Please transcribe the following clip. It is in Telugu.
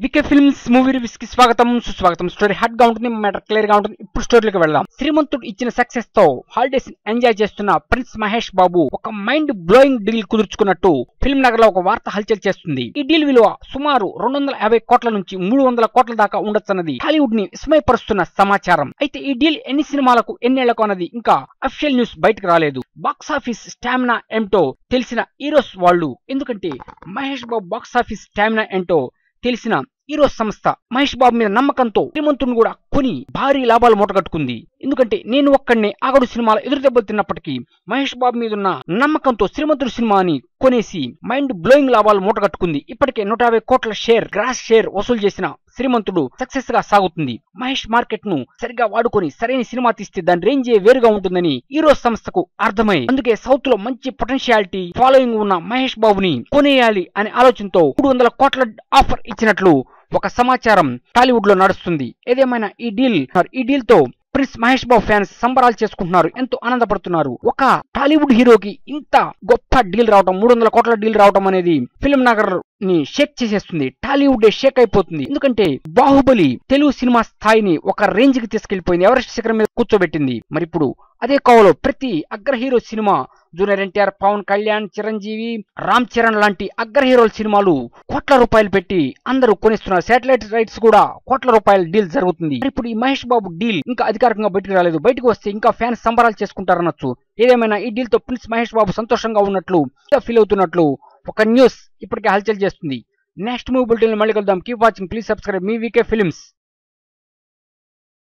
వికే ఫిల్మ్స్ మూవీ రివ్యూస్ కి స్వాగతం సుస్వాగతం. స్టోరీ హాట్ గా ఉంటుంది, మ్యాటర్ క్లియర్ గా ఉంటుంది. ఇప్పుడు స్టోరీలోకి వెళ్దాం. శ్రీమంతుడు ఇచ్చిన సక్సెస్ తో హాలిడేస్ ఎంజాయ్ చేస్తున్న ప్రిన్స్ మహేష్ బాబు ఒక మైండ్ బ్లోయింగ్ డీల్ కుదుర్చుకున్నట్టు ఫిల్మ్ నగర్ లో ఒక వార్త హల్చల్ చేస్తుంది. ఈ డీల్ విలువ సుమారు 250 కోట్ల నుంచి 300 కోట్ల దాకా ఉండొచ్చన్నది హాలీవుడ్ ని విస్మయపరుస్తున్న సమాచారం. అయితే ఈ డీల్ ఎన్ని సినిమాలకు ఎన్నేళ్లకు అన్నది ఇంకా అఫిషియల్ న్యూస్ బయటకు రాలేదు. బాక్సాఫీస్ స్టామినా ఏంటో తెలిసిన హీరోస్ వాళ్ళు, ఎందుకంటే మహేష్ బాబు బాక్సాఫీస్ స్టామినా ఏంటో తెలిసిన హీరో సంస్థ మహేష్ బాబు మీద నమ్మకంతో శ్రీమంతుని కూడా కొని భారీ లాభాలు మూటగట్టుకుంది. ఎందుకంటే నేను ఒక్కడినే ఆగడు సినిమాలు ఎదురు దెబ్బలు తిన్నప్పటికీ మహేష్ బాబు మీద ఉన్న నమ్మకంతో శ్రీమంతుడి సినిమాని కొనేసి మైండ్ బ్లోయింగ్ లాభాలు మూటగట్టుకుంది. ఇప్పటికే 150 కోట్ల గ్రాస్ షేర్ వసూలు చేసిన శ్రీమంతుడు సక్సెస్ గా సాగుతుంది. మహేష్ మార్కెట్ ను సరిగా వాడుకొని సరైన సినిమా తీస్తే దాని రేంజే వేరుగా ఉంటుందని హీరో సంస్థకు అర్థమై, అందుకే సౌత్ లో మంచి పొటెన్షియాలిటీ ఫాలోయింగ్ ఉన్న మహేష్ బాబుని కొనేయాలి అనే ఆలోచనతో 300 కోట్ల ఆఫర్ ఇచ్చినట్లు ఒక సమాచారం టాలీవుడ్ లో నడుస్తుంది. ఏదేమైనా ఈ డీల్ తో ప్రిన్స్ మహేష్ బాబు ఫ్యాన్స్ సంబరాలు చేసుకుంటున్నారు, ఎంతో ఆనందపడుతున్నారు. ఒక టాలీవుడ్ హీరోకి ఇంత గొప్ప డీల్ రావటం, 300 కోట్ల డీల్ రావటం అనేది ఫిల్మ్ నగర్ ని షేక్ చేసేస్తుంది. టాలీవుడ్ షేక్ అయిపోతుంది. ఎందుకంటే బాహుబలి తెలుగు సినిమా స్థాయిని ఒక రేంజ్ కి తీసుకెళ్లిపోయింది, ఎవరెస్ట్ శిఖరం మీద కూర్చోబెట్టింది. మరి ఇప్పుడు అదే కోవలో ప్రతి అగ్ర hero cinema, junior NTR, Pawan Kalyan, Chiranjeevi, Ram Charan లాంటి అగ్ర హీరోల సినిమాలు కోట్ల రూపాయలు పెట్టి అందరూ కొనిస్తున్నారు. శాటిలైట్ రైట్స్ కూడా కోట్ల రూపాయల డీల్ జరుగుతుంది. ఇప్పుడు ఈ మహేష్ బాబు డీల్ ఇంకా అధికారికంగా బయటకు రాలేదు. బయటకు వస్తే ఇంకా ఫ్యాన్స్ సంబరాలు చేసుకుంటారనొచ్చు. ఏదేమైనా ఈ డీల్ తో ప్రిన్స్ మహేష్ బాబు సంతోషంగా ఉన్నట్లు, ఫీల్ అవుతున్నట్లు ఒక న్యూస్ ఇప్పటికే హల్చల్ చేస్తుంది. నెక్స్ట్ మూవీ బులెటిన్ మళ్ళీ కలుద్దాం. కీప్ వాచింగ్, ప్లీజ్ సబ్స్క్రైబ్ మీ వీకే ఫిల్మ్స్.